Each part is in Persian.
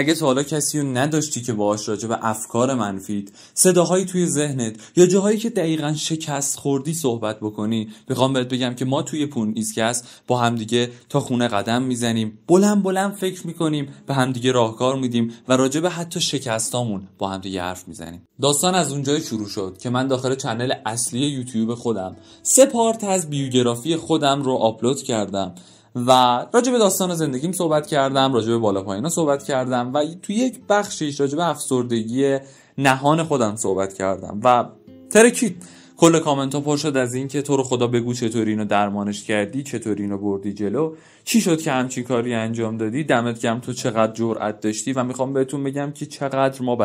اگه تا حالا کسی رو نداشتی که باهاش راجع به افکار منفیت، صداهایی توی ذهنت یا جاهایی که دقیقاً شکست خوردی صحبت بکنی، میخوام بهت بگم که ما توی پون ایسکست با همدیگه تا خونه قدم میزنیم، بلند بلند فکر میکنیم، به همدیگه راهکار میدیم و راجع به حتی شکستامون با همدیگه حرف میزنیم. داستان از اونجای شروع شد که من داخل چنل اصلی یوتیوب خودم 3 پارت از بیوگرافی خودم رو آپلود کردم و راجع به داستان زندگیم صحبت کردم، راجع به بالا پایینا صحبت کردم و توی یک بخشیش راجع به افسردگی نهان خودم صحبت کردم و ترکید. کل کامنت ها پر شد از این که تو رو خدا بگو چطوری اینو درمانش کردی، چطوری اینو بردی جلو، چی شد که همچین کاری انجام دادی، دمت گرم تو چقدر جرأت داشتی. و میخوام بهتون بگم که چقدر ما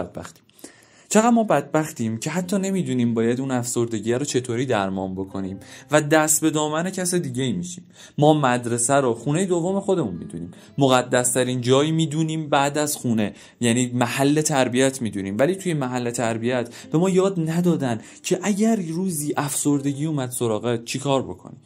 بدبختیم که حتی نمیدونیم باید اون افسردگی رو چطوری درمان بکنیم و دست به دامن کس دیگه ای میشیم. ما مدرسه رو خونه دوم خودمون میدونیم، مقدس ترین جایی میدونیم بعد از خونه، یعنی محل تربیت میدونیم، ولی توی محل تربیت به ما یاد ندادن که اگر روزی افسردگی اومد سراغت چیکار بکنی.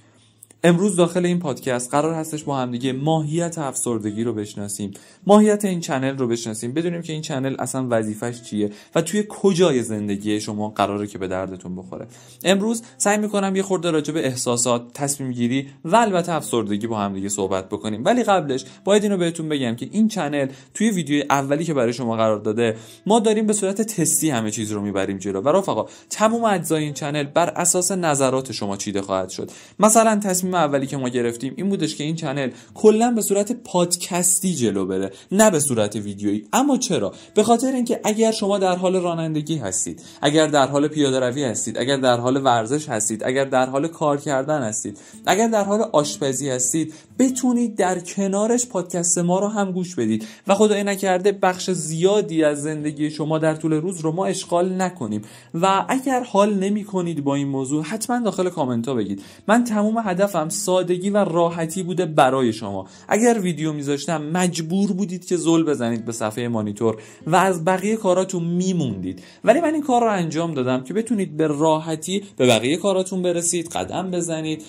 امروز داخل این پادکست قرار هستش با هم دیگه ماهیت افسردگی رو بشناسیم، ماهیت این چنل رو بشناسیم، بدونیم که این چنل اصلا وظیفش چیه و توی کجای زندگی شما قراره که به دردتون بخوره. امروز سعی میکنم یه خورده راجع به احساسات، تصمیم گیری و البته افسردگی با هم دیگه صحبت بکنیم، ولی قبلش باید اینو بهتون بگم که این چنل توی ویدیوی اولی که برای شما قرار داده ما داریم به صورت تستی همه چیز رو میبریم جلو و رفقا تمام اجزای این چنل بر اساس نظرات شما چیده خواهد شد. مثلا تصمیم اولی که ما گرفتیم این بودش که این چنل کلا به صورت پادکستی جلو بره، نه به صورت ویدیویی. اما چرا؟ به خاطر اینکه اگر شما در حال رانندگی هستید، اگر در حال پیاده روی هستید، اگر در حال ورزش هستید، اگر در حال کار کردن هستید، اگر در حال آشپزی هستید، بتونید در کنارش پادکست ما رو هم گوش بدید و خدای نکرده بخش زیادی از زندگی شما در طول روز رو ما اشغال نکنیم. و اگر حال نمی کنید با این موضوع حتما داخل کامنت ها بگید. من تمام هدفم سادگی و راحتی بوده برای شما. اگر ویدیو میذاشتم مجبور بودید که زل بزنید به صفحه مانیتور و از بقیه کاراتون میموندید، ولی من این کار رو انجام دادم که بتونید به راحتی به بقیه کاراتون برسید، قدم بزنید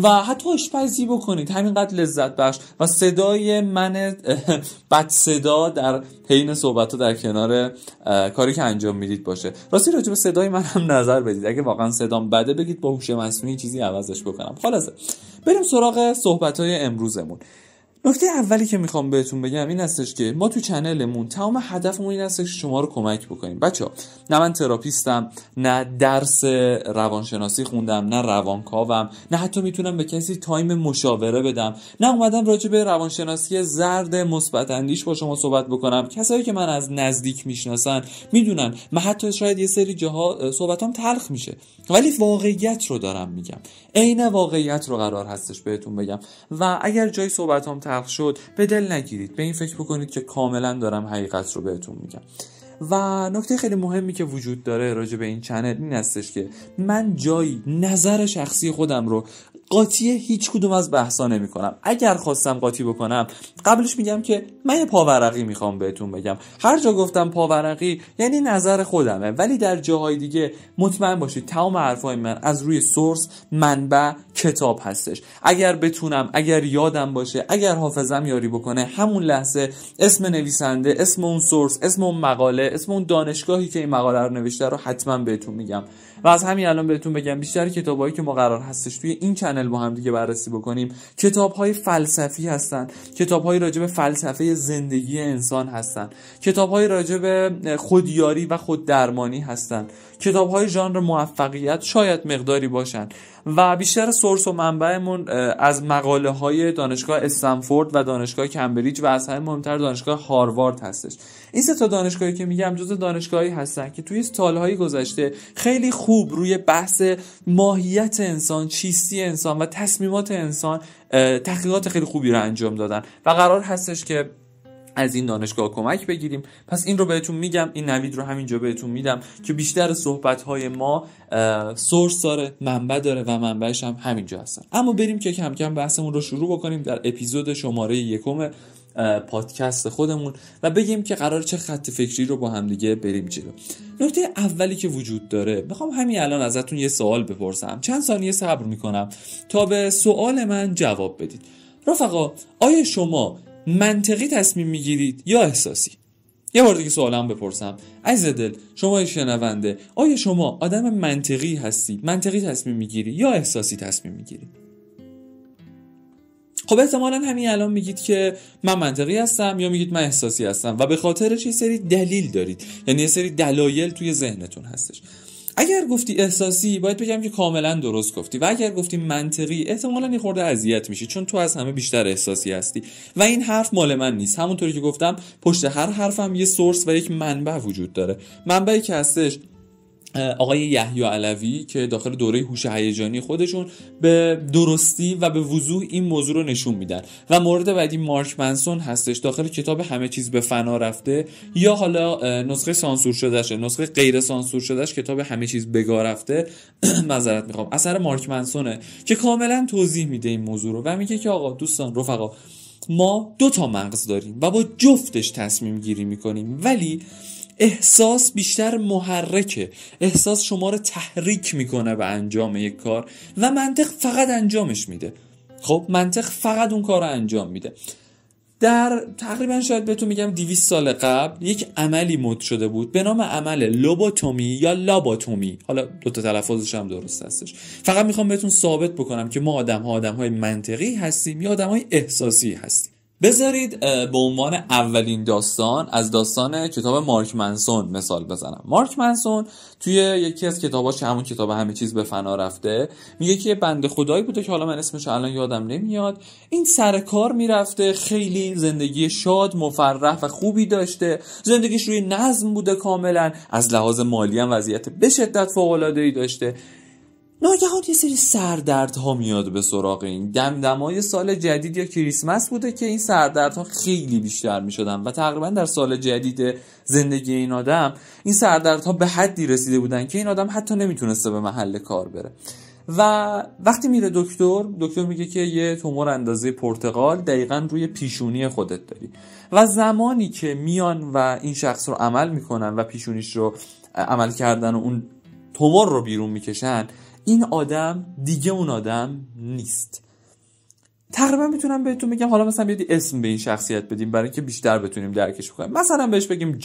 و حتی آشپزی بکنید، همینقدر لذت بخش و صدای من بد صدا در حین صحبت در کنار کاری که انجام میدید باشه. راستی راجع به صدای من هم نظر بدید، اگه واقعا صدام بده بگید با هوش مصنوعی چیزی عوضش بکنم. خلاصه بریم سراغ صحبت‌های امروزمون. نکته اولی که میخوام بهتون بگم این هستش که ما تو چنلمون تمام هدفمون این هستش که شما رو کمک بکنیم. بچه‌ها، نه من تراپیستم، نه درس روانشناسی خوندم، نه روانکاوم، نه حتی میتونم به کسی تایم مشاوره بدم، نه اومدم راجع به روانشناسی زرد مثبت اندیش با شما صحبت بکنم. کسایی که من از نزدیک میشناسن میدونن من حتی شاید یه سری جاها صحبتام تلخ میشه، ولی واقعیت رو دارم میگم، عین واقعیت رو قرار هستش بهتون بگم. و اگر جای صحبتام تلخ شد به دل نگیرید، به این فکر بکنید که کاملا دارم حقیقت رو بهتون میگم. و نکته خیلی مهمی که وجود داره راجع به این چنل این هستش که من جایی نظر شخصی خودم رو قاطی هیچ کدوم از بحثا نمی کنم. اگر خواستم قاطی بکنم قبلش میگم که من یه پاورقی میخوام بهتون بگم. هر جا گفتم پاورقی یعنی نظر خودمه، ولی در جاهای دیگه مطمئن باشید تمام حرفای من از روی سورس، منبع، کتاب هستش. اگر بتونم، اگر یادم باشه، اگر حافظم یاری بکنه، همون لحظه اسم نویسنده، اسم اون سورس، اسم اون مقاله، اسم اون دانشگاهی که این مقاله رو نوشته رو حتما بهتون میگم. و از همین الان بهتون بگم بیشتر کتابایی که ما قرار هستش توی این چنل با هم دیگه بررسی بکنیم کتاب‌های فلسفی هستن، کتاب‌های راجع به فلسفه زندگی انسان هستن، کتاب‌های راجع به خودیاری و خوددرمانی هستن، کتاب‌های ژانر موفقیت شاید مقداری باشن و بیشتر سورس و منبعمون از مقاله‌های دانشگاه استنفورد و دانشگاه کمبریج و از همه مهمتر دانشگاه هاروارد هستش. این سه تا دانشگاهی که میگم جزو دانشگاهی هستن که توی سالهای گذشته خیلی خوب روی بحث ماهیت انسان، چیستی انسان و تصمیمات انسان تحقیقات خیلی خوبی رو انجام دادن و قرار هستش که از این دانشگاه کمک بگیریم. پس این رو بهتون میگم، این نوید رو همینجا بهتون میدم که بیشتر صحبت‌های ما سورس داره، منبع داره و منبعش هم همینجا هستن. اما بریم که کم کم بحثمون رو شروع بکنیم در اپیزود شماره 1 پادکست خودمون و بگیم که قرار چه خط فکری رو با هم دیگه بریم جلو. نکته اولی که وجود داره، میخوام همین الان ازتون یه سوال بپرسم، چند ثانیه صبر میکنم تا به سوال من جواب بدید. رفقا، آیا شما منطقی تصمیم میگیرید یا احساسی؟ یه بار دیگه سوالم بپرسم، عزیز دل، شما شنونده، آیا شما آدم منطقی هستی، منطقی تصمیم میگیری یا احساسی تصمیم میگیری؟ خب احتمالاً همین الان میگید که من منطقی هستم یا میگید من احساسی هستم و به خاطرش یه سری دلیل دارید، یعنی یه سری دلایل توی ذهنتون هستش. اگر گفتی احساسی باید بگم که کاملا درست گفتی و اگر گفتی منطقی احتمالاً یه خورده اذیت میشی چون تو از همه بیشتر احساسی هستی و این حرف مال من نیست. همونطوری که گفتم پشت هر حرفم یه سورس و یک منبع وجود داره. منبعی که هستش آقای یحیی علوی که داخل دوره هوش هیجانی خودشون به درستی و به وضوح این موضوع رو نشون میدن و مورد بعدی مارک منسون هستش داخل کتاب همه چیز به فنا رفته یا حالا نسخه سانسور شدهشه، نسخه غیر سانسور شدهش کتاب همه چیز بگا رفته معذرت میخوام، اثر مارک منسونه که کاملا توضیح میده این موضوع رو و میگه که آقا دوستان رفقا ما 2 مغز داریم و با جفتش تصمیم گیری میکنیم، ولی احساس بیشتر محرکه، احساس شما رو تحریک میکنه به انجام یک کار و منطق فقط انجامش میده. خب منطق فقط اون کار رو انجام میده. در تقریبا شاید بهتون میگم 200 سال قبل یک عملی مد شده بود به نام عمل لوبوتومی یا لابوتومی، حالا 2 تلفظش هم درست هستش. فقط میخوام بهتون ثابت بکنم که ما آدم‌های منطقی هستیم یا آدم‌های احساسی هستیم. بذارید به عنوان اولین داستان از داستان کتاب مارک منسون مثال بزنم. مارک منسون توی یکی از کتاباش، همون کتاب همه چیز به فنا رفته، میگه که بنده خدایی بوده که حالا من اسمش الان یادم نمیاد، این سر کار میرفته، خیلی زندگی شاد مفرح و خوبی داشته، زندگیش روی نظم بوده کاملا، از لحاظ مالی هم وضعیت به شدت فوق‌العاده‌ای داشته. ناگهان یه سری سردردها میاد به سراغ این. دمدمای سال جدید یا کریسمس بوده که این سردردها خیلی بیشتر میشدن و تقریبا در سال جدید زندگی این آدم این سردردها به حدی رسیده بودن که این آدم حتی نمیتونسته به محل کار بره و وقتی میره دکتر میگه که یه تومور اندازه پرتقال دقیقاً روی پیشونی خودت داری و زمانی که میان و این شخص رو عمل میکنن و پیشونیش رو عمل کردن و اون تومور رو بیرون میکشن، این آدم دیگه اون آدم نیست. تقریبا میتونم بهتون بگم، حالا مثلا بیادی اسم به این شخصیت بدیم برای که بیشتر بتونیم درکش کنیم. مثلا بهش بگیم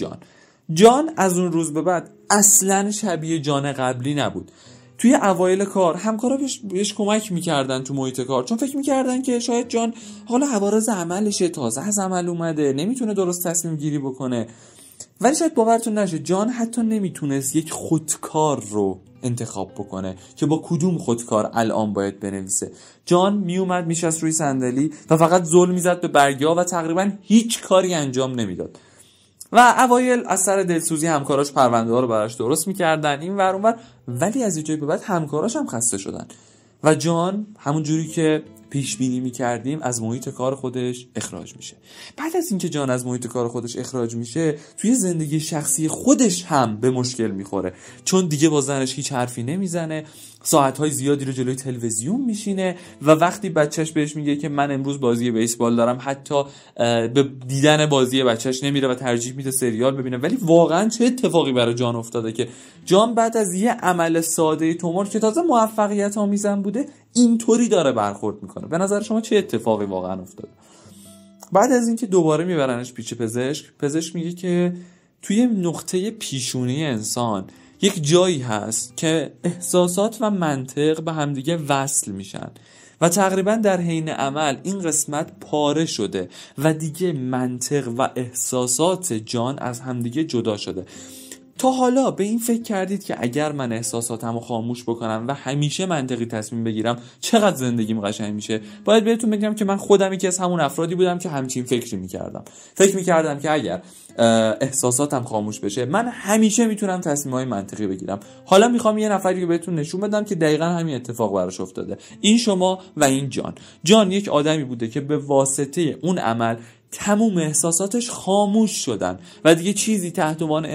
جان از اون روز به بعد اصلا شبیه جان قبلی نبود. توی اوایل کار همکارا بهش کمک میکردن تو محیط کار، چون فکر میکردن که شاید جان حالا عوارض عملشه، تازه از عمل اومده، نمیتونه درست تصمیم گیری بکنه. ولی شاید باورتون نشه جان حتی نمیتونست یک خودکار رو انتخاب بکنه که با کدوم خودکار الان باید بنویسه. جان میومد میشست روی صندلی و فقط زل میزد به برگه‌ها و تقریبا هیچ کاری انجام نمیداد و اوایل از سر دلسوزی همکاراش پرونده ها رو براش درست میکردن این ور اون ور، ولی از اینجای به بعد همکاراش هم خسته شدن و جان همون جوری که پیش بینی می‌کردیم از محیط کار خودش اخراج میشه. بعد از اینکه جان از محیط کار خودش اخراج میشه، توی زندگی شخصی خودش هم به مشکل میخوره، چون دیگه با زنش هیچ حرفی نمیزنه، ساعت‌های زیادی رو جلوی تلویزیون میشینه و وقتی بچهش بهش میگه که من امروز بازی بیسبال دارم، حتی به دیدن بازی بچهش نمیره و ترجیح میده سریال ببینه. ولی واقعا چه اتفاقی برای جان افتاده که جان بعد از یه عمل ساده تومور که تازه موفقیت آمیزم بوده اینطوری داره برخورد میکنه؟ به نظر شما چه اتفاقی واقعا افتاده؟ بعد از اینکه دوباره میبرنش پیش پزشک میگه که توی نقطه پیشونی انسان یک جایی هست که احساسات و منطق به همدیگه وصل میشن و تقریبا در حین عمل این قسمت پاره شده و دیگه منطق و احساسات جان از همدیگه جدا شده. تا حالا به این فکر کردید که اگر من احساساتمو خاموش بکنم و همیشه منطقی تصمیم بگیرم چقدر زندگیم قشنگ میشه؟ باید بهتون بگم که من خودم یکی از همون افرادی بودم که همچین فکر میکردم که اگر احساساتم خاموش بشه من همیشه میتونم تصمیمای منطقی بگیرم. حالا میخوام یه نفری رو بهتون نشون بدم که دقیقاً همین اتفاق براش افتاده. این شما و این جان یک آدمی بوده که به واسطه اون عمل تموم احساساتش خاموش شدن و دیگه چیزی تحت عنوان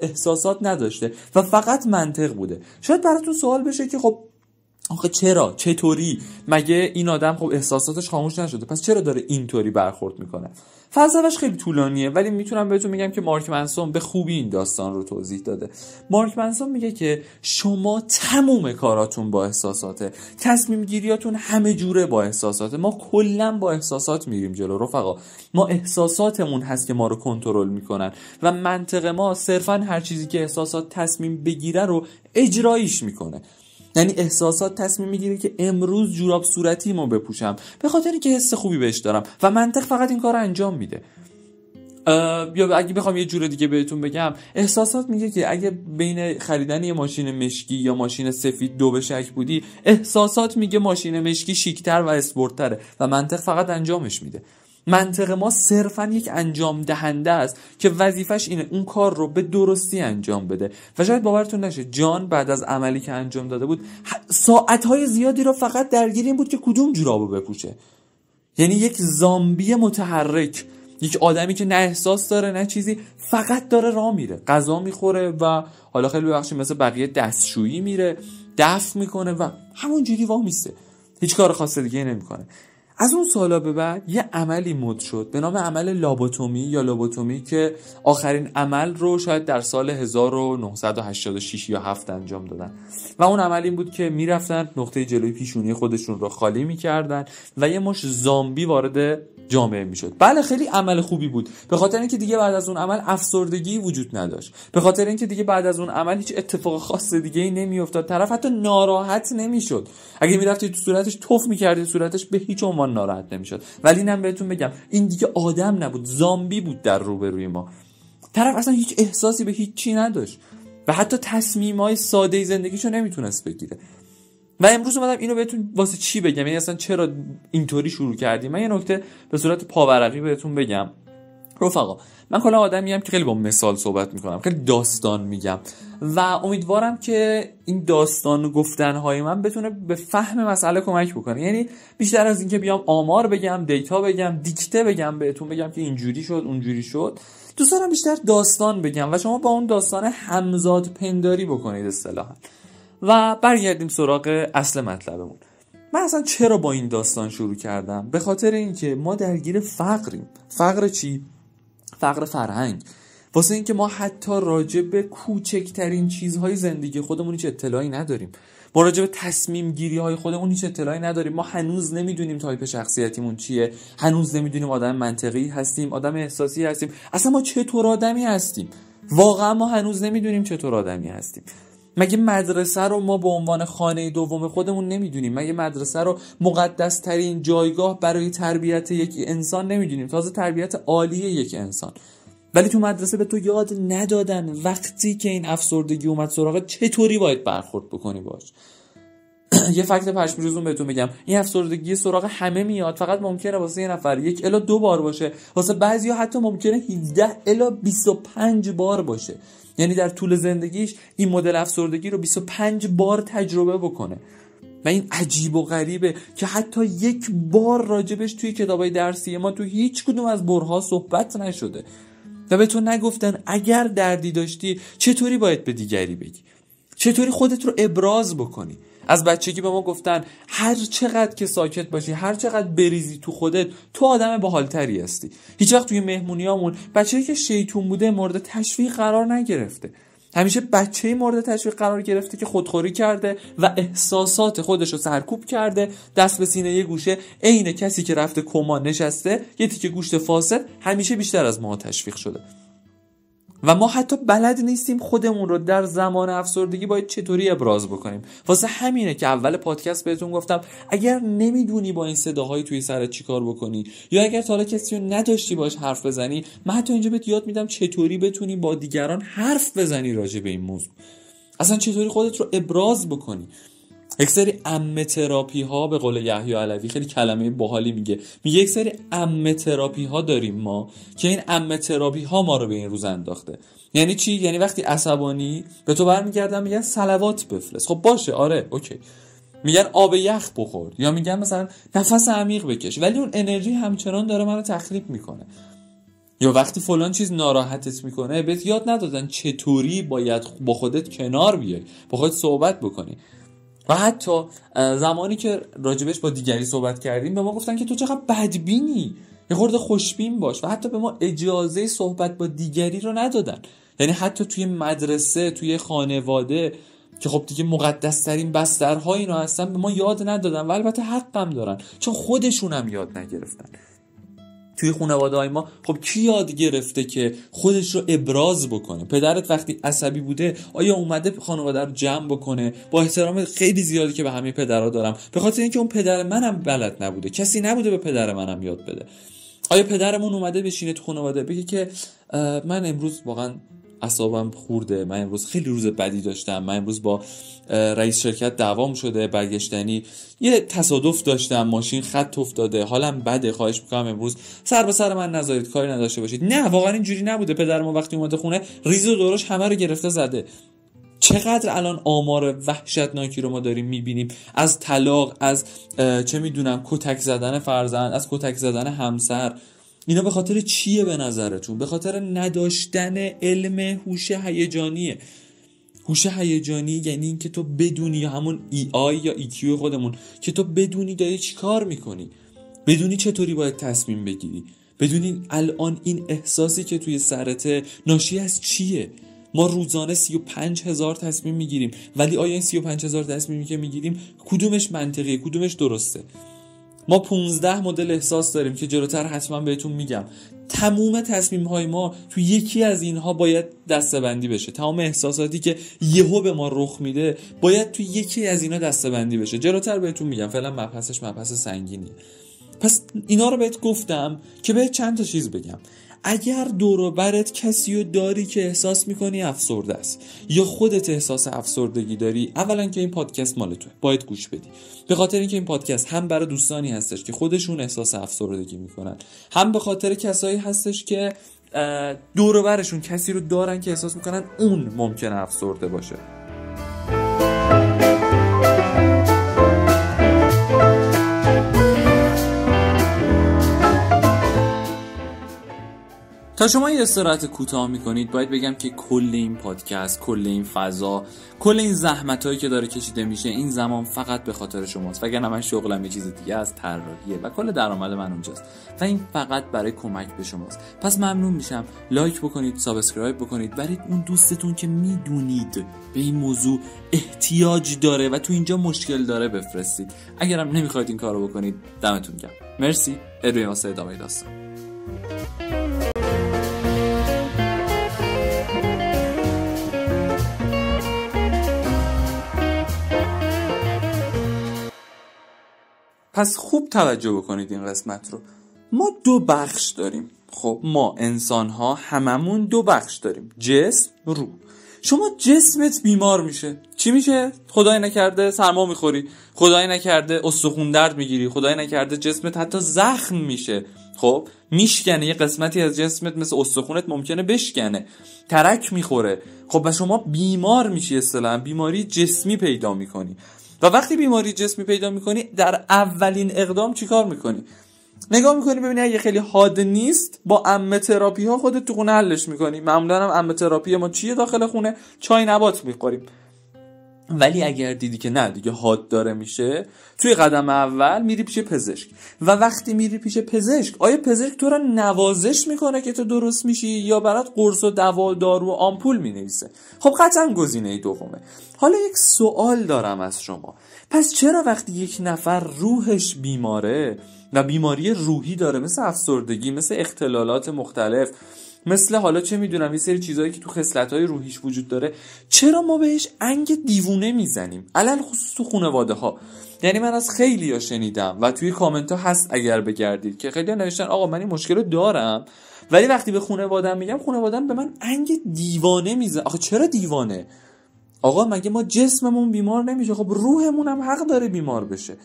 احساسات نداشته و فقط منطق بوده. شاید براتون سوال بشه که خب آخه چرا؟ چطوری؟ مگه این آدم خب احساساتش خاموش نشده؟ پس چرا داره اینطوری برخورد میکنه؟ فلسفه‌اش خیلی طولانیه ولی میتونم بهتون میگم که مارک منسون به خوبی این داستان رو توضیح داده. مارک منسون میگه که شما تموم کاراتون با احساساته، تصمیم گیریاتون همه جوره با احساساته. ما کلا با احساسات میریم جلو رفقا. ما احساساتمون هست که ما رو کنترل میکنن و منطق ما صرفا هر چیزی که احساسات تصمیم بگیره رو اجرایش میکنه. یعنی احساسات تصمیم میگیره که امروز جوراب صورتیمو بپوشم به خاطر اینکه حس خوبی بهش دارم و منطق فقط این کارو انجام میده. یا اگه بخوام یه جور دیگه بهتون بگم، احساسات میگه که اگه بین خریدن یه ماشین مشکی یا ماشین سفید دو به شک بودی، احساسات میگه ماشین مشکی شیک‌تر و اسپورت‌تره و منطق فقط انجامش میده. منطق ما صرفا یک انجام دهنده است که وظیفش اینه اون کار رو به درستی انجام بده. و شاید باورتون نشه جان بعد از عملی که انجام داده بود ساعتهای زیادی رو فقط درگیر این بود که کدوم جورابو بپوشه. یعنی یک زامبی متحرک، یک آدمی که نه احساس داره نه چیزی، فقط داره راه میره، غذا میخوره و حالا خیلی ببخشید مثل بقیه دستشویی میره، دفع میکنه و همونجوری وامیسته، هیچ کار خاص دیگه نمیکنه. از اون سالا به بعد یه عملی مد شد به نام عمل لابوتومی یا لوبوتومی که آخرین عمل رو شاید در سال 1986 یا 7 انجام دادن و اون عمل این بود که میرفتن نقطه جلوی پیشونی خودشون رو خالی میکردن و یه مش زامبی وارد جامعه میشد. بله خیلی عمل خوبی بود به خاطر اینکه دیگه بعد از اون عمل افسردگی وجود نداشت، به خاطر اینکه دیگه بعد از اون عمل هیچ اتفاق خاص دیگه ای نمیافتاد، طرف حتی ناراحت نمیشد. اگه میرفتی تو صورتش تف میکردی صورتش به هیچ عنوان ناراحت نمیشد. ولی اینم بهتون بگم این دیگه آدم نبود، زامبی بود در روبروی ما. طرف اصلا هیچ احساسی به هیچ چی نداشت و حتی تصمیمای ساده زندگیشو نمیتونست بگیره. و امروز اومدم اینو بهتون واسه چی بگم، یعنی اصلا چرا اینطوری شروع کردیم. من یه نکته به صورت پاورقی بهتون بگم رفقا. من کلا آدمیم که خیلی با مثال صحبت میکنم، خیلی داستان میگم و امیدوارم که این داستان گفتنهای من بتونه به فهم مسئله کمک بکنه. یعنی بیشتر از اینکه بیام آمار بگم، دیتا بگم، دیکته بگم، بهتون بگم که اینجوری شد اونجوری شد، دوست دارم بیشتر داستان بگم و شما با اون داستان همزاد پنداری بکنید اصطلاحاً. و برگردیم سراغ اصل مطلبمون. من اصلا چرا با این داستان شروع کردم؟ به خاطر اینکه ما درگیر فقریم. فقر چی؟ فقر فرهنگ. واسه اینکه ما حتی راجع به کوچکترین چیزهای زندگی خودمون هیچ اطلاعی نداریم. ما راجع به تصمیم گیری های خودمون هیچ اطلاعی نداریم. ما هنوز نمیدونیم تایپ شخصیتیمون چیه، هنوز نمیدونیم آدم منطقی هستیم، آدم احساسی هستیم، اصلا ما چطور آدمی هستیم. واقعا ما هنوز نمیدونیم چطور آدمی هستیم. مگه مدرسه رو ما به عنوان خانه دوم خودمون نمیدونیم؟ مگه مدرسه رو مقدس ترین جایگاه برای تربیت یک انسان نمیدونیم؟ تازه تربیت عالی یک انسان. ولی تو مدرسه به تو یاد ندادن وقتی که این افسردگی اومد سراغت چطوری باید برخورد بکنی باش. یه فکت پشمریزون بهتون بگم، این افسردگی سراغ همه میاد، فقط ممکنه واسه یه نفر 1 الی 2 بار باشه، واسه بعضیا حتی ممکنه 17 الی 25 بار باشه. یعنی در طول زندگیش این مدل افسردگی رو 25 بار تجربه بکنه و این عجیب و غریبه که حتی 1 بار راجبش توی کتابای درسی ما تو هیچ کدوم از برها صحبت نشده و به تو نگفتن اگر دردی داشتی چطوری باید به دیگری بگی، چطوری خودت رو ابراز بکنی. از بچگی به ما گفتن هر چقدر که ساکت باشی، هر چقدر بریزی تو خودت، تو آدم باحالتری هستی. هیچ وقت توی مهمونیامون بچه‌ای که شیطون بوده مورد تشویق قرار نگرفته. همیشه بچه‌ای مورد تشویق قرار گرفته که خودخوری کرده و احساسات خودش رو سرکوب کرده، دست به سینه یه گوشه، عین کسی که رفته کما نشسته، یه تیکه گوشت فاسد، همیشه بیشتر از ما تشویق شده. و ما حتی بلد نیستیم خودمون رو در زمان افسردگی باید چطوری ابراز بکنیم. واسه همینه که اول پادکست بهتون گفتم اگر نمیدونی با این صداهای توی سرت چیکار بکنی یا اگر تا حالا کسی رو نداشتی باش حرف بزنی، من حتی اینجا بهت یاد میدم چطوری بتونی با دیگران حرف بزنی راجع به این موضوع. اصلا چطوری خودت رو ابراز بکنی. یک سری عمه تراپی ها، به قول یحیی علوی خیلی کلمه باحالی میگه یک سری عمه تراپی ها داریم ما که این عمه تراپی ها ما رو به این روز انداخته. یعنی چی؟ یعنی وقتی عصبانی به تو برمیگردن میگن صلوات بفرست. خب باشه، آره اوکی. میگن آب یخ بخور یا میگن مثلا نفس عمیق بکش، ولی اون انرژی همچنان داره منو تخریب میکنه. یا وقتی فلان چیز ناراحتت میکنه بهت یاد ندادن چطوری باید با خودت کنار بیای، با خودت صحبت بکنی. و حتی زمانی که راجبش با دیگری صحبت کردیم به ما گفتن که تو چقدر بدبینی، یه خورده خوشبین باش، و حتی به ما اجازه صحبت با دیگری رو ندادن. یعنی حتی توی مدرسه، توی خانواده که خب دیگه مقدس ترین بسترها اینا هستن، به ما یاد ندادن و البته حقم دارن چون خودشون هم یاد نگرفتن. توی خانواده‌های ما خب کی یاد گرفته که خودش رو ابراز بکنه؟ پدرت وقتی عصبی بوده آیا اومده خانواده رو جمع بکنه؟ با احترام خیلی زیادی که به همه پدرها دارم، به خاطر اینکه اون پدر منم بلد نبوده، کسی نبوده به پدر منم یاد بده. آیا پدرمون اومده بشینه تو خانواده بگه که من امروز واقعا اعصابم خورده، من امروز خیلی روز بدی داشتم، من امروز با رئیس شرکت دعوام شده، برگشتنی یه تصادف داشتم، ماشین خط افتاده، حالم بده، خواهش میکنم امروز سر به سر من نذارید، کاری نداشته باشید. نه، واقعا اینجوری نبوده. پدر ما وقتی اومده خونه ریز و درشت همه رو گرفته زده. چقدر الان آمار وحشتناکی رو ما داریم میبینیم از طلاق، از چه میدونم کتک زدن فرزند، از کتک زدن همسر. اینا به خاطر چیه به نظرتون؟ به خاطر نداشتن علم هوش هیجانیه. هوش هیجانی یعنی این که تو بدونی، یا همون EI یا EQ خودمون، که تو بدونی داری چی کار میکنی، بدونی چطوری باید تصمیم بگیری، بدونی الان این احساسی که توی سرته ناشی از چیه. ما روزانه 35,000 تصمیم میگیریم، ولی آیا این 35,000 تصمیمی که میگیریم کدومش منطقیه، کدومش درسته؟ ما 15 مدل احساس داریم که جلوتر حتما بهتون میگم. تمام تصمیم‌های ما تو یکی از اینها باید دسته‌بندی بشه. تمام احساساتی که یهو به ما رخ میده باید تو یکی از اینا دسته‌بندی بشه. جلوتر بهتون میگم، فعلا مبحث سنگینیه. پس اینا رو بهت گفتم که بهت چند تا چیز بگم. اگر دور و برت کسی رو داری که احساس میکنی افسرده است، یا خودت احساس افسردگی داری، اولا که این پادکست مال توه، باید گوش بدی. به خاطر اینکه این پادکست هم برای دوستانی هستش که خودشون احساس افسردگی میکنن، هم به خاطر کسایی هستش که دور و برشون کسی رو دارن که احساس میکنن اون ممکنه افسرده باشه. تا شما یه استراحت کوتاه میکنید، باید بگم که کل این پادکست، کل این فضا، کل این زحمتایی که داره کشیده میشه این زمان فقط به خاطر شماست. وگرنه من شغلم یه چیز دیگه از طراحیه و کل درآمد من اونجاست و این فقط برای کمک به شماست. پس ممنون میشم لایک بکنید، سابسکرایب بکنید، برید اون دوستتون که میدونید به این موضوع احتیاج داره و تو اینجا مشکل داره بفرستید. اگرم نمیخواید این کارو بکنید، دمتون گرم. مرسی. بریم واسه ادامه داستان. پس خوب توجه بکنید این قسمت رو. ما 2 بخش داریم. خب ما انسان ها هممون 2 بخش داریم، جسم، روح. شما جسمت بیمار میشه، چی میشه؟ خدای نکرده سرما میخوری، خدای نکرده استخوان درد میگیری، خدای نکرده جسمت حتی زخم میشه، خب میشکنه، یه قسمتی از جسمت مثل استخونت ممکنه بشکنه، ترک میخوره. خب و شما بیمار میشی، اصطلاحاً بیماری جسمی پیدا میکنی. و وقتی بیماری جسمی پیدا میکنی، در اولین اقدام چی کار میکنی؟ نگاه میکنی ببینی اگه خیلی حاد نیست، با عمه تراپی ها خودت تو خونه حلش میکنی. معمولا هم عمه تراپی ما چیه داخل خونه؟ چای نبات میخوریم. ولی اگر دیدی که نه دیگه حاد داره میشه، توی قدم اول میری پیش پزشک. و وقتی میری پیش پزشک، آیا پزشک تو رو نوازش میکنه که تو درست میشی، یا برات قرص و دوا، دارو و آمپول مینویسه؟ خب قطعا گزینه دومه. حالا یک سوال دارم از شما. پس چرا وقتی یک نفر روحش بیماره و بیماری روحی داره، مثل افسردگی، مثل اختلالات مختلف، مثل حالا چه میدونم یه سری چیزایی که تو خصلت‌های روحیش وجود داره، چرا ما بهش انگ دیوونه میزنیم؟ علل خصوص تو خانواده ها. یعنی من از خیلی‌ها شنیدم و توی کامنت ها هست اگر بگردید که خیلی‌ها نوشتن آقا من این مشکل رو دارم، ولی وقتی به خانواده‌ام میگم، خانواده‌ام به من انگ دیوانه میزنه. آخه چرا دیوانه؟ آقا مگه ما جسممون بیمار نمیشه؟ خب روحمون هم حق داره بیمار بشه.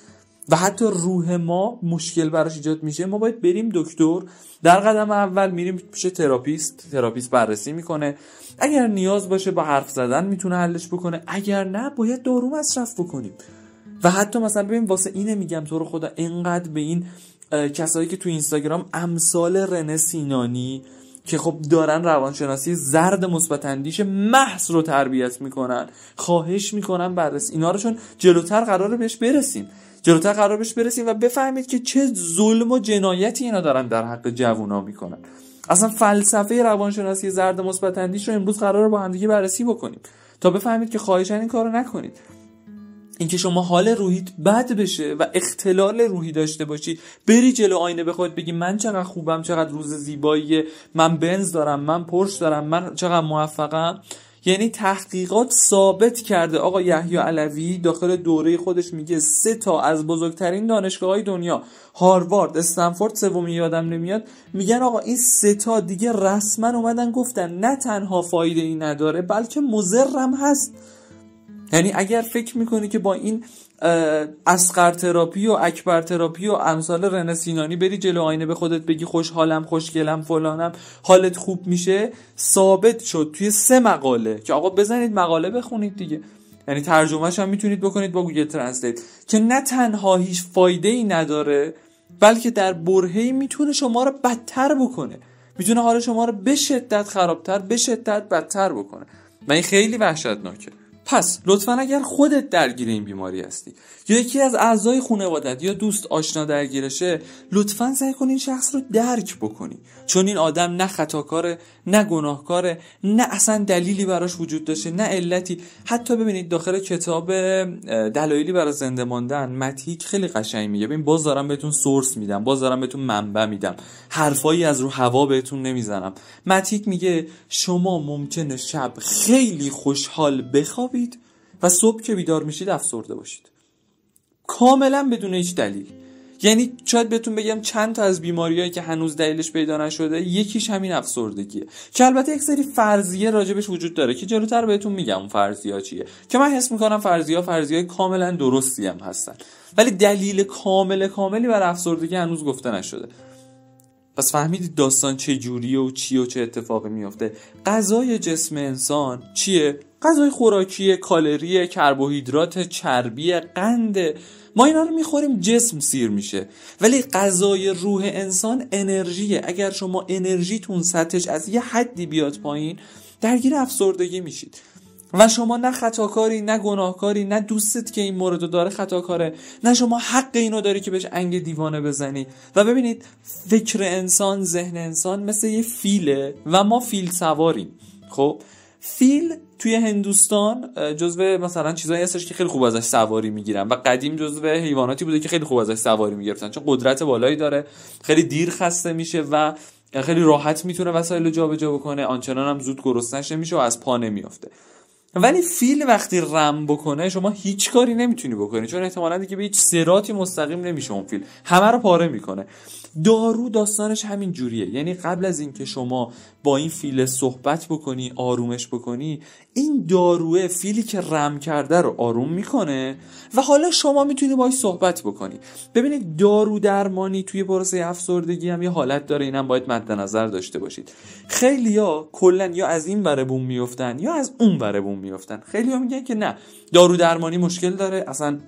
و حتی روح ما مشکل براش ایجاد میشه، ما باید بریم دکتر. در قدم اول میریم پیش تراپیست بررسی میکنه، اگر نیاز باشه با حرف زدن میتونه حلش بکنه، اگر نه باید دارو مصرف بکنیم. و حتی مثلا ببین، واسه اینه میگم تو رو خدا اینقدر به این کسایی که تو اینستاگرام امثال رنه سینانی که خب دارن روانشناسی زرد مثبت اندیش محض رو تربیت میکنن، خواهش میکنم بررسی اینا رو، چون جلوتر قراره بهش برسیم و بفهمید که چه ظلم و جنایتی اینا دارن در حق جوونا میکنن. اصلا فلسفه روانشناسی زرد مثبت اندیش رو امروز قراره با هم دیگه بررسی بکنیم تا بفهمید که خواهشاً این کارو نکنید. اینکه شما حال روحیت بد بشه و اختلال روحی داشته باشی، بری جلو آینه به خودت بگی من چقدر خوبم، چقدر روز زیباییه، من بنز دارم، من پورش دارم، من چقدر موفقم. یعنی تحقیقات ثابت کرده، آقا یحیی علوی داخل دوره خودش میگه 3 از بزرگترین دانشگاه‌های دنیا، هاروارد، استنفورد، سومی یادم نمیاد، میگن آقا این 3 دیگه رسما اومدن گفتن نه تنها فایده ای نداره بلکه مضرم هست. یعنی اگر فکر میکنی که با این اصغر تراپی و اکبر تراپی و امثال رنه سینانی بری جلو آینه به خودت بگی خوشحالم، خوشگلم، فلانم، حالت خوب میشه، ثابت شد توی 3 مقاله که آقا بزنید مقاله بخونید دیگه، یعنی ترجمهش هم میتونید بکنید با گوگل ترنسلیت، که نه تنها هیچ فایده ای نداره بلکه در برهه‌ای میتونه شما رو بدتر بکنه، میتونه حال شما رو به شدت خرابتر، به شدت بدتر بکنه و این خیلی وحشتناکه. پس لطفاً اگر خودت درگیر این بیماری هستی یا یکی از اعضای خانوادت یا دوست آشنا درگیرشه، لطفاً سعی کن این شخص رو درک بکنی، چون این آدم نه خطاکاره، نه گناهکاره، نه اصلا دلیلی براش وجود داشته، نه علتی. حتی ببینید داخل کتاب دلایلی برای زنده ماندن متیک خیلی قشنگ میگه، ببین باز دارم بهتون سورس میدم، باز دارم بهتون منبع میدم، حرفایی از رو هوا بهتون نمیزنم. متیک میگه شما ممکنه شب خیلی خوشحال بخوابید و صبح که بیدار میشید افسرده باشید، کاملا بدون هیچ دلیل. یعنی شاید بهتون بگم چند تا از بیماریایی که هنوز دلیلش پیدا نشده یکیش همین افسردگیه، که البته یک سری فرضیه راجبش وجود داره که جلوتر بهتون میگم اون فرضیه‌ها چیه، که من حس میکنم فرضیه‌های کاملا درستی هم هستن، ولی دلیل کاملی برای افسردگی هنوز گفته نشده. پس فهمیدید داستان چه جوریه و چی و چه اتفاقی میفته. غذای جسم انسان چیه؟ غذای خوراکی، کالری، کربوهیدرات، چربی، قند. ما اینا رو میخوریم جسم سیر میشه، ولی غذای روح انسان انرژیه. اگر شما انرژیتون سطحش از یه حدی بیاد پایین، درگیر افسردگی میشید. و شما نه خطاکاری، نه گناهکاری، نه دوستت که این موردو داره خطاکاره، نه شما حق اینو داری که بهش انگ دیوانه بزنی. و ببینید فکر انسان، ذهن انسان مثل یه فیله و ما فیل سواریم. خب فیل توی هندوستان جزو مثلا چیزایی هستش که خیلی خوب ازش سواری میگیرن و قدیم جزو حیواناتی بوده که خیلی خوب ازش سواری میگرفتن، چون قدرت بالایی داره، خیلی دیر خسته میشه و خیلی راحت میتونه وسایل رو جابجا بکنه، آنچنان هم زود گرسنش نمیشه و از پا نمیافته. ولی فیل وقتی رم بکنه شما هیچ کاری نمیتونی بکنی، چون احتمالاً دیگه به هیچ صراطی مستقیم نمیشه، اون فیل همه رو پاره میکنه. دارو داستانش همین جوریه، یعنی قبل از اینکه شما با این فیل صحبت بکنی، آرومش بکنی، این داروه فیلی که رم کرده رو آروم میکنه و حالا شما میتونی باهاش صحبت بکنی. ببینید دارو درمانی توی پروسه افسردگی هم یه حالت داره، اینم باید مد نظر داشته باشید. خیلیا کلا یا از این ور بوم میافتن یا از اون ور بوم میافتن. خیلیا میگن که نه دارو درمانی مشکل داره، اصلا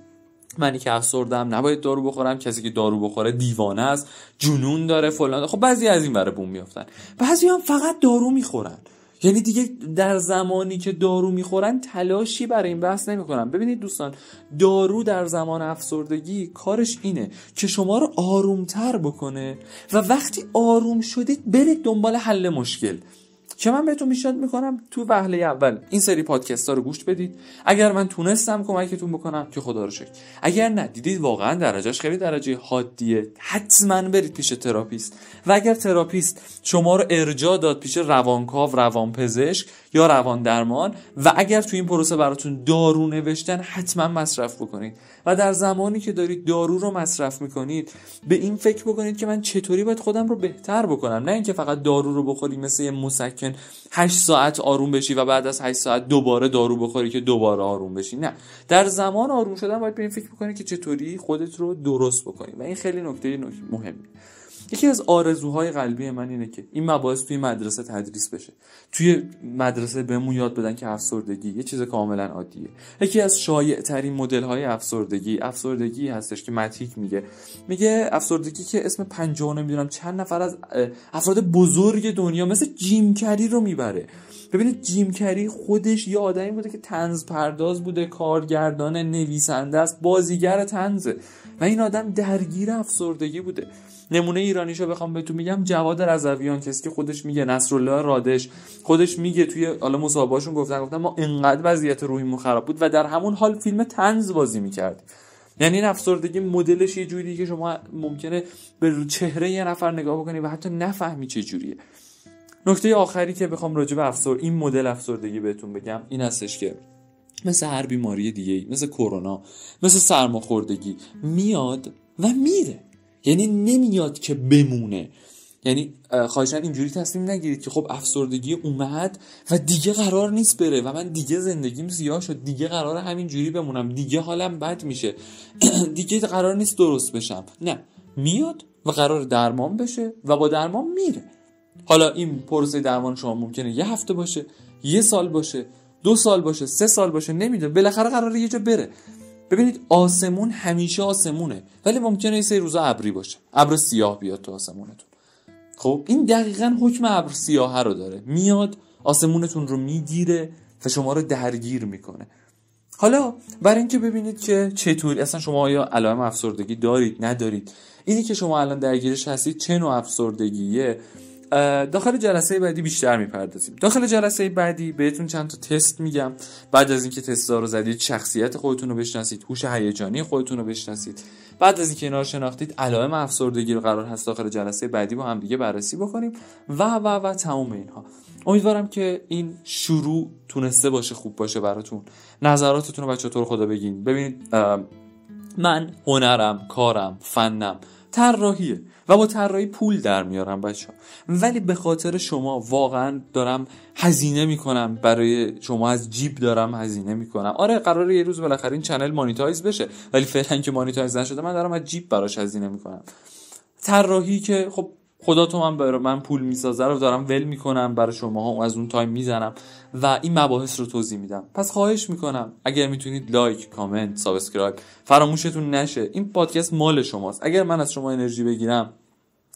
منی که افسردم نباید دارو بخورم، کسی که دارو بخوره دیوانه است، جنون داره، فلان. خب بعضی از این ور بوم میافتن، بعضی هم فقط دارو میخورن، یعنی دیگه در زمانی که دارو میخورن تلاشی برای این بحث نمیکنن. ببینید دوستان، دارو در زمان افسردگی کارش اینه که شما رو آرومتر بکنه و وقتی آروم شدید برید دنبال حل مشکل، که من بهتون پیشنهاد میکنم تو وهله اول این سری پادکست ها رو گوش بدید. اگر من تونستم کمکتون بکنم که خدا رو شکر، اگر نه دیدید واقعا درجهش خیلی درجه حادیه، حتما برید پیش تراپیست. و اگر تراپیست شما رو ارجاع داد پیش روانکاو، روانپزشک یا روان درمان و اگر تو این پروسه براتون دارو نوشتن، حتما مصرف بکنید. و در زمانی که دارید دارو رو مصرف میکنید به این فکر بکنید که من چطوری باید خودم رو بهتر بکنم، نه اینکه فقط دارو رو بخوری مثل یه مسکن 8 ساعت آروم بشی و بعد از 8 ساعت دوباره دارو بخوری که دوباره آروم بشی. نه، در زمان آروم شدن باید به این فکر بکنید که چطوری خودت رو درست بکنی و این خیلی نکته مهمه. یکی از آرزوهای قلبی من اینه که این مباحث توی مدرسه تدریس بشه. توی مدرسه بهمون یاد بدن که افسردگی یه چیز کاملا عادیه. یکی از شایع ترین مدل های افسردگی هستش که متیک میگه افسردگی که اسم 50 نمیدونم چند نفر از افراد بزرگ دنیا مثل جیم کری رو میبره. ببینید جیم کری خودش یه آدمی بوده که طنز پرداز بوده، کارگردان، نویسنده است، بازیگر طنزه و این آدم درگیر افسردگی بوده. نمونه ایرانیشو بخوام بهتون میگم جواد رضویان، کسی که خودش میگه، نصرالله رادش خودش میگه توی حالا مصاحبهاشون گفتن ما انقدر وضعیت روحیمون خراب بود و در همون حال فیلم طنز بازی میکردیم. یعنی این افسردگی مدلش یه جوریه که شما ممکنه به چهره یه نفر نگاه بکنی و حتی نفهمی چه جوریه. نکته آخری که بخوام راجع به این مدل افسردگی بهتون بگم این هستش که مثل هر بیماری دیگه‌ای، مثل کرونا، مثل سرماخوردگی، میاد و میره. یعنی نمیاد که بمونه. یعنی خواهشاً اینجوری تصمیم نگیرید که خب افسردگی اومد و دیگه قرار نیست بره و من دیگه زندگیم سیاه شد، دیگه قراره همینجوری بمونم، دیگه حالم بد میشه، دیگه قرار نیست درست بشم. نه، میاد و قرار درمان بشه و با درمان میره. حالا این پروسه درمان شما ممکنه 1 هفته باشه، 1 سال باشه، 2 سال باشه، 3 سال باشه، نمیدونم، بالاخره قراره یه جا بره. ببینید آسمون همیشه آسمونه، ولی ممکنه یه سری روزا ابری باشه، ابر سیاه بیاد تو آسمونتون. خب این دقیقاً حکم ابر سیاه رو داره، میاد آسمونتون رو میگیره و شما رو درگیر میکنه. حالا برای اینکه ببینید که چطور اصلا شما آیا علائم افسردگی دارید ندارید، اینی که شما الان درگیرش هستید چه نوع افسردگیه، داخل جلسه بعدی بیشتر میپردازیم. داخل جلسه بعدی بهتون چند تا تست میگم. بعد از اینکه تست‌ها رو زدید، شخصیت خودتون رو بشناسید، هوش هیجانی خودتون رو بشناسید، بعد از اینکه اینا رو شناختید، علائم افسردگی رو قرار هست داخل جلسه بعدی با هم دیگه بررسی بکنیم و تمام اینها. امیدوارم که این شروع تونسته باشه خوب باشه براتون. نظراتتون رو بچه‌ها تو رو خدا بگین. ببینید من هنرم، کارم، فنم طراحیه و با طراحی پول در میارم بچه‌ها، ولی به خاطر شما واقعا دارم هزینه میکنم، برای شما از جیب دارم هزینه میکنم. آره قراره یه روز بالاخره این چنل مانیتایز بشه، ولی فعلا که مانیتایز نشده من دارم از جیب براش هزینه میکنم. طراحی که خب خدا تو من برای من پول میسازه رو دارم ول میکنم برای شما، از اون تایم میزنم و این مباحث رو توضیح میدم. پس خواهش میکنم اگر میتونید لایک، کامنت، سابسکرایب فراموشتون نشه. این پادکست مال شماست. اگر من از شما انرژی بگیرم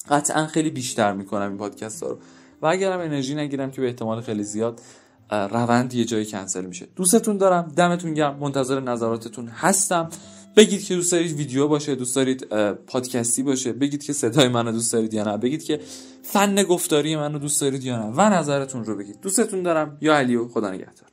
قطعا خیلی بیشتر میکنم این پادکست ها رو، و اگرم انرژی نگیرم که به احتمال خیلی زیاد روند یه جایی کنسل میشه. دوستتون دارم، دمتون گرم، منتظر نظراتتون هستم. بگید که دوست دارید ویدیو باشه، دوست دارید پادکستی باشه، بگید که صدای منو دوست دارید یا نه، بگید که فن گفتاری منو دوست دارید یا نه و نظرتون رو بگید. دوستتون دارم. یا علیو، خدا نگهدار.